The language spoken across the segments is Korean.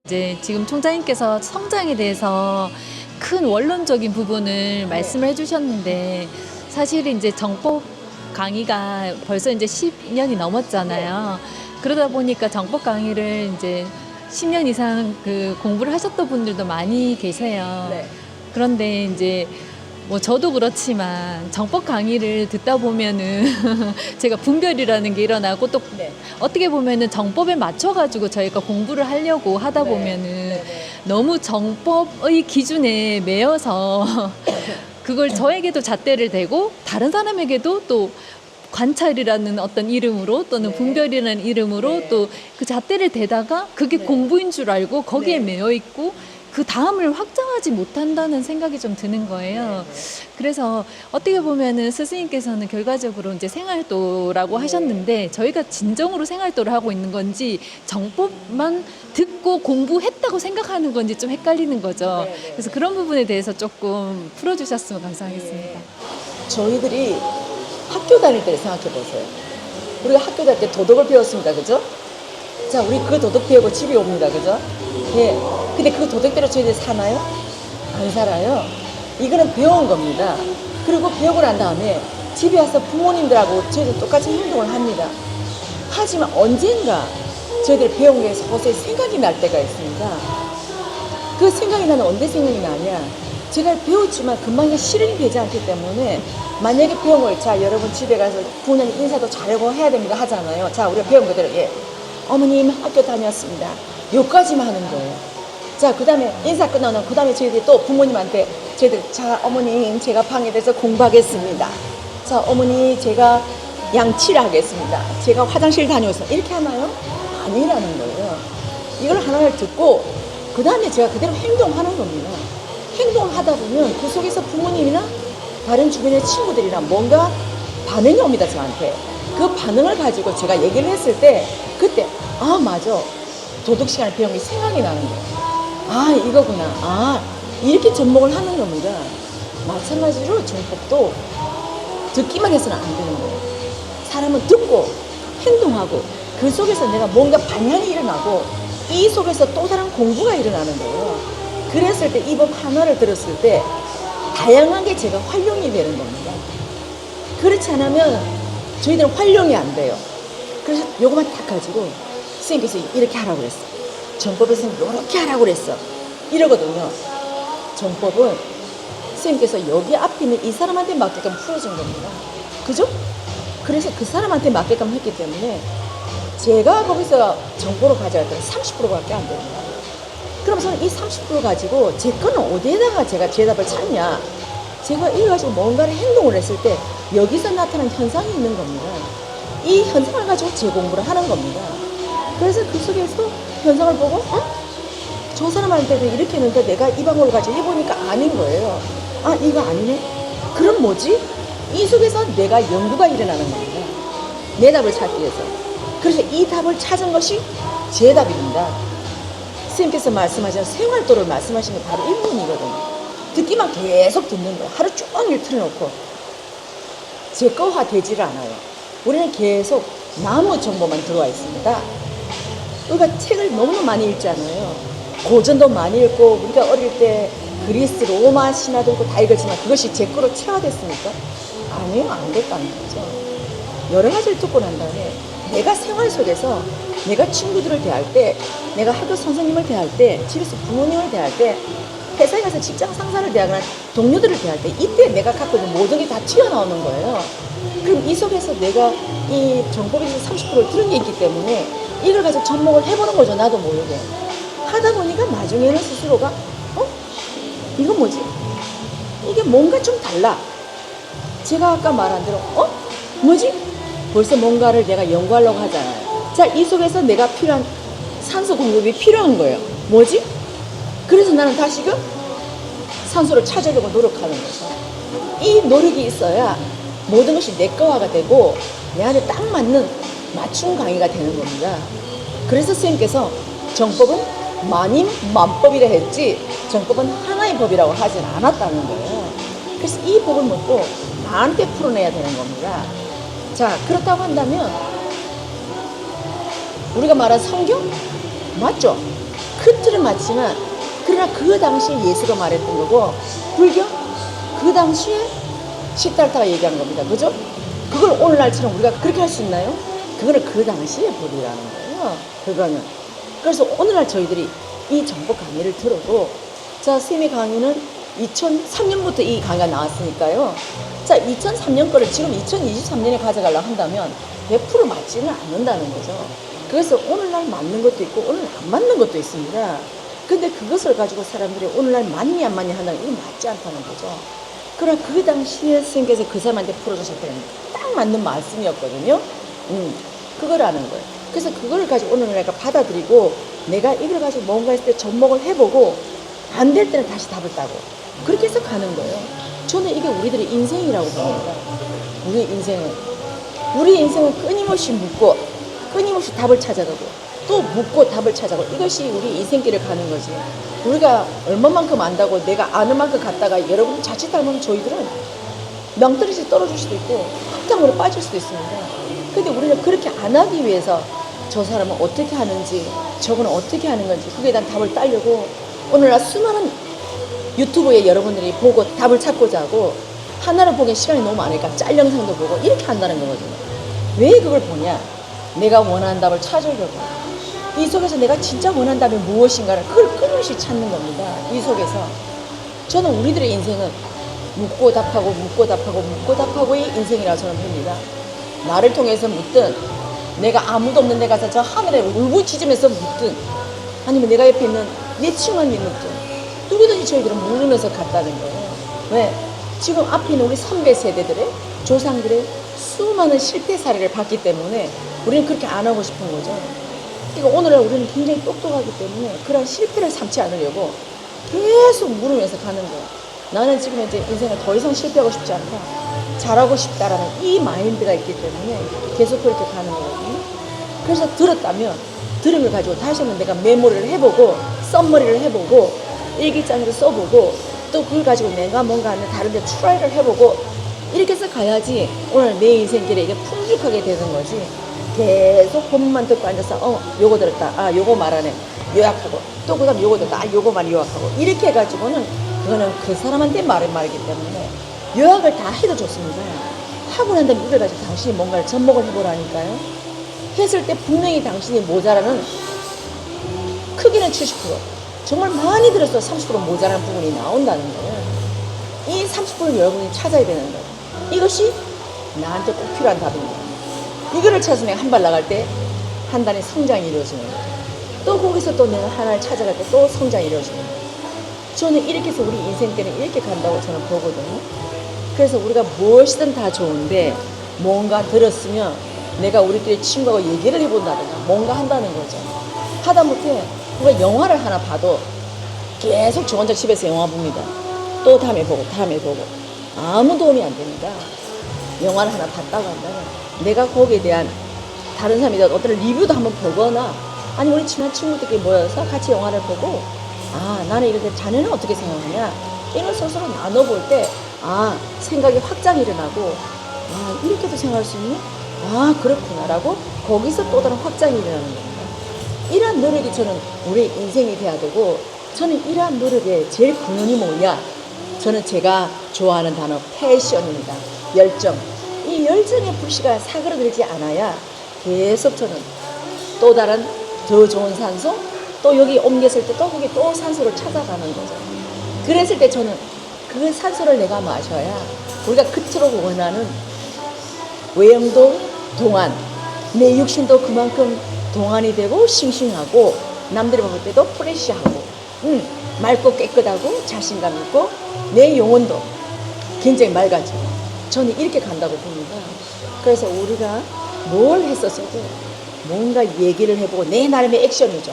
이제 지금 총장님께서 성장에 대해서 큰 원론적인 부분을 말씀을 해주셨는데 사실 이제 정법 강의가 벌써 이제 10년이 넘었잖아요. 그러다 보니까 정법 강의를 이제 10년 이상 그 공부를 하셨던 분들도 많이 계세요. 네. 그런데 이제 뭐 저도 그렇지만 정법 강의를 듣다 보면은 제가 분별이라는 게 일어나고 또 네. 어떻게 보면은 정법에 맞춰가지고 저희가 공부를 하려고 하다 네. 보면은 네. 너무 정법의 기준에 매여서 그걸 저에게도 잣대를 대고 다른 사람에게도 또 관찰이라는 어떤 이름으로 또는 네. 분별이라는 이름으로 네. 또 그 잣대를 대다가 그게 네. 공부인 줄 알고 거기에 네. 매여 있고 그 다음을 확장하지 못한다는 생각이 좀 드는 거예요. 그래서 어떻게 보면은 스승님께서는 결과적으로 이제 생활도라고 네. 하셨는데 저희가 진정으로 생활도를 하고 있는 건지 정법만 듣고 공부했다고 생각하는 건지 좀 헷갈리는 거죠. 네, 네. 그래서 그런 부분에 대해서 조금 풀어주셨으면 감사하겠습니다. 저희들이 학교 다닐 때를 생각해 보세요. 우리가 학교 다닐 때 도덕을 배웠습니다. 그죠? 자, 우리 그 도덕 배우고 집에 옵니다. 그죠? 예. 근데 그 도덕대로 저희들이 사나요? 안 살아요. 이거는 배운 겁니다. 그리고 배우고 난 다음에 집에 와서 부모님들하고 저희들 똑같이 행동을 합니다. 하지만 언젠가 저희들 배운 게 서서히 생각이 날 때가 있습니다. 그 생각이 나는 언제 생각이 나냐? 제가 배웠지만 금방 이게 실행이 되지 않기 때문에 만약에 배운 걸 자 여러분 집에 가서 부모님 인사도 잘하고 해야 됩니다 하잖아요. 자 우리가 배운 그대로 예 어머님 학교 다녔습니다. 요까지만 하는 거예요. 자 그 다음에 인사 끝나면 그 다음에 저희들이 또 부모님한테 저희들 자 어머님 제가 방에대해서 공부하겠습니다. 자 어머니 제가 양치를 하겠습니다. 제가 화장실 다녀오서 이렇게 하나요? 아니라는 거예요. 이걸 하나를 듣고 그 다음에 제가 그대로 행동하는 겁니다. 행동을 하다 보면 그 속에서 부모님이나 다른 주변의 친구들이랑 뭔가 반응이 옵니다, 저한테. 그 반응을 가지고 제가 얘기를 했을 때, 그때, 아, 맞아. 도덕 시간에 배운 게 생각이 나는 거예요. 아, 이거구나. 아, 이렇게 접목을 하는 겁니다. 마찬가지로 정법도 듣기만 해서는 안 되는 거예요. 사람은 듣고 행동하고 그 속에서 내가 뭔가 반향이 일어나고 이 속에서 또 다른 공부가 일어나는 거예요. 그랬을 때 이 법 하나를 들었을 때 다양하게 제가 활용이 되는 겁니다. 그렇지 않으면 저희들은 활용이 안 돼요. 그래서 요거만 딱 가지고 선생님께서 이렇게 하라고 그랬어. 정법에서는 이렇게 하라고 그랬어. 이러거든요. 정법은 선생님께서 여기 앞에 있는 이 사람한테 맞게끔 풀어준 겁니다. 그죠? 그래서 그 사람한테 맞게끔 했기 때문에 제가 거기서 정보로 가져갈 때는 30%밖에 안 됩니다. 그럼 저는 이 30% 가지고 제 거는 어디에다가 제가 대답을 찾냐? 제가 이거 가지고 뭔가를 행동을 했을 때 여기서 나타난 현상이 있는 겁니다. 이 현상을 가지고 재공부를 하는 겁니다. 그래서 그 속에서 현상을 보고 저 사람한테도 이렇게 했는데 내가 이 방법을 가지고 해보니까 아닌 거예요. 아 이거 아니네? 그럼 뭐지? 이 속에서 내가 연구가 일어나는 겁니다. 내 답을 찾기 위해서. 그래서 이 답을 찾은 것이 제 답입니다. 선생님께서 말씀하신 생활도를 말씀하신 게 바로 이 부분이거든요. 듣기만 계속 듣는 거예요. 하루 종일 틀어놓고. 제 거화 되지를 않아요. 우리는 계속 나무 정보만 들어와 있습니다. 우리가 책을 너무 많이 읽잖아요. 고전도 많이 읽고 우리가 어릴 때 그리스, 로마 신화도 읽고 다 읽었지만 그것이 제 거로 체화됐습니까? 아니요, 안 됐다는 거죠. 여러 가지를 듣고 난 다음에 내가 생활 속에서 내가 친구들을 대할 때, 내가 학교 선생님을 대할 때, 집에서 부모님을 대할 때, 회사에 가서 직장 상사를 대하거나 동료들을 대할 때 이때 내가 갖고 있는 모든 게 다 튀어나오는 거예요. 그럼 이 속에서 내가 이 정법에서 30%를 들은 게 있기 때문에 이걸 가지고 접목을 해보는 거죠. 나도 모르게. 하다 보니까 나중에는 스스로가 이건 뭐지? 이게 뭔가 좀 달라. 제가 아까 말한 대로 뭐지? 벌써 뭔가를 내가 연구하려고 하잖아요. 자, 이 속에서 내가 필요한 산소 공급이 필요한 거예요. 뭐지? 그래서 나는 다시금 산소를 찾으려고 노력하는 거죠. 이 노력이 있어야 모든 것이 내 거화가 되고 내 안에 딱 맞는 맞춤 강의가 되는 겁니다. 그래서 선생님께서 정법은 만임 만법이라 했지 정법은 하나의 법이라고 하진 않았다는 거예요. 그래서 이 법을 먹고 나한테 풀어내야 되는 겁니다. 자, 그렇다고 한다면 우리가 말한 성경? 맞죠? 큰 틀은 맞지만 그러나 그 당시에 예수가 말했던 거고 불교 그 당시에 시달타가 얘기한 겁니다. 그죠? 그걸 오늘날처럼 우리가 그렇게 할 수 있나요? 그거는 그 당시의 법이라는 거예요. 그거는. 그래서 오늘날 저희들이 이 정보 강의를 들어도 자, 쌤의 강의는 2003년부터 이 강의가 나왔으니까요. 자, 2003년 거를 지금 2023년에 가져가려고 한다면 100% 맞지는 않는다는 거죠. 그래서 오늘날 맞는 것도 있고 오늘 안 맞는 것도 있습니다. 근데 그것을 가지고 사람들이 오늘날 맞니 안 맞니 한다는 게 맞지 않다는 거죠. 그러나 그 당시에 선생님께서 그 사람한테 풀어주실 때는 딱 맞는 말씀이었거든요. 그거라는 거예요. 그래서 그거를 가지고 오늘 내가 받아들이고 내가 이걸 가지고 뭔가 했을 때 접목을 해보고 안 될 때는 다시 답을 따고 그렇게 해서 가는 거예요. 저는 이게 우리들의 인생이라고 봅니다. 우리 인생은 끊임없이 묻고 끊임없이 답을 찾아가고 또 묻고 답을 찾아가고 이것이 우리 인생길을 가는 거지. 우리가 얼마만큼 안다고 내가 아는 만큼 갔다가 여러분 자칫하면 저희들은 명떨어지 떨어질 수도 있고 흙탕으로 빠질 수도 있습니다. 근데 우리는 그렇게 안 하기 위해서 저 사람은 어떻게 하는지 저거는 어떻게 하는 건지 그게 대한 답을 따려고 오늘날 수많은 유튜브에 여러분들이 보고 답을 찾고자 하고 하나를 보기엔 시간이 너무 많으니까 짤 영상도 보고 이렇게 한다는 거거든요. 왜 그걸 보냐? 내가 원하는 답을 찾으려고. 이 속에서 내가 진짜 원하는 답이 무엇인가를 그걸 끊임없이 찾는 겁니다. 이 속에서. 저는 우리들의 인생은 묻고 답하고 묻고 답하고 묻고 답하고의 인생이라고 저는 봅니다. 나를 통해서 묻든 내가 아무도 없는 데 가서 저 하늘에 울부짖으면서 묻든 아니면 내가 옆에 있는 내 친구한테 묻든 누구든지 저희들은 물으면서 갔다는 거예요. 왜? 지금 앞에 있는 우리 선배 세대들의 조상들의 수많은 실패 사례를 봤기 때문에 우리는 그렇게 안 하고 싶은 거죠. 그러니까 오늘날 우리는 굉장히 똑똑하기 때문에 그런 실패를 삼지 않으려고 계속 물으면서 가는 거예요. 나는 지금 이제 인생을 더 이상 실패하고 싶지 않다. 잘하고 싶다라는 이 마인드가 있기 때문에 계속 그렇게 가는 거거든요. 그래서 들었다면 들은 걸 가지고 다시 한번 내가 메모를 해보고 썸머리를 해보고 일기장으로 써보고 또 그걸 가지고 내가 뭔가 하는 다른 데 트라이를 해보고 이렇게 해서 가야지 오늘 내 인생길에 이게 풍족하게 되는 거지. 계속 본문만 듣고 앉아서 요거 들었다. 요거 말하네. 요약하고 또 그 다음 요거 들었다. 요거만 요약하고 이렇게 해가지고는 그거는 그 사람한테 말이기 때문에 요약을 다 해도 좋습니다. 하고 난 다음에 이걸 가지고 당신이 뭔가를 접목을 해보라니까요. 했을 때 분명히 당신이 모자라는 크기는 70% 정말 많이 들어서 30% 모자란 부분이 나온다는 거예요. 이 30%를 여러분이 찾아야 되는 거예요. 이것이 나한테 꼭 필요한 답입니다. 이거를 찾아서 내가 한 발 나갈 때 한 단의 성장이 이루어지는 거예요. 또 거기서 또 내가 하나를 찾아갈 때 또 성장이 이루어지는 거예요. 저는 이렇게 해서 우리 인생 때는 이렇게 간다고 저는 보거든요. 그래서 우리가 무엇이든 다 좋은데 뭔가 들었으면 내가 우리끼리 친구하고 얘기를 해본다든가 뭔가 한다는 거죠. 하다못해 우리가 영화를 하나 봐도 계속 저 혼자 집에서 영화 봅니다. 또 다음에 보고 아무 도움이 안 됩니다. 영화를 하나 봤다고 한다면 내가 거기에 대한 다른 사람이 어떤 리뷰도 한번 보거나 아니면 우리 친한 친구들끼리 모여서 같이 영화를 보고 나는 이런데 자네는 어떻게 생각하냐 이걸 서로 나눠볼 때 생각이 확장이 일어나고 이렇게도 생각할 수 있니? 그렇구나라고 거기서 또 다른 확장이 일어나는 겁니다. 이러한 노력이 저는 우리 인생이 돼야 되고 저는 이러한 노력의 제일 근원이 뭐냐? 저는 제가 좋아하는 단어 패션입니다. 열정. 이 열정의 불씨가 사그러들지 않아야 계속 저는 또 다른 더 좋은 산소 또 여기 옮겼을 때 또 거기 또 산소를 찾아가는 거죠. 그랬을 때 저는 그 산소를 내가 마셔야 우리가 그토록 원하는 외형도 동안 내 육신도 그만큼 동안이 되고 싱싱하고 남들이 볼 때도 프레시하고 맑고 깨끗하고 자신감 있고 내 영혼도 굉장히 맑아지고 저는 이렇게 간다고 봅니다. 그래서 우리가 뭘 했었어도 뭔가 얘기를 해보고 내 나름의 액션이죠.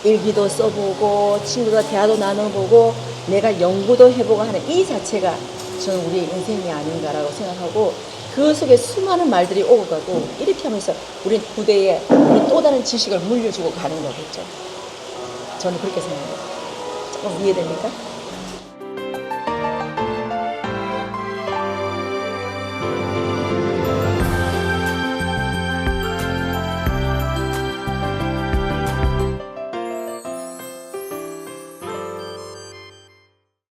일기도 써보고 친구들과 대화도 나눠보고 내가 연구도 해보고 하는 이 자체가 저는 우리의 인생이 아닌가라고 생각하고 그 속에 수많은 말들이 오고 가고 이렇게 하면서 우리 부대에 우리 또 다른 지식을 물려주고 가는 거겠죠. 저는 그렇게 생각해요. 조금 이해됩니까?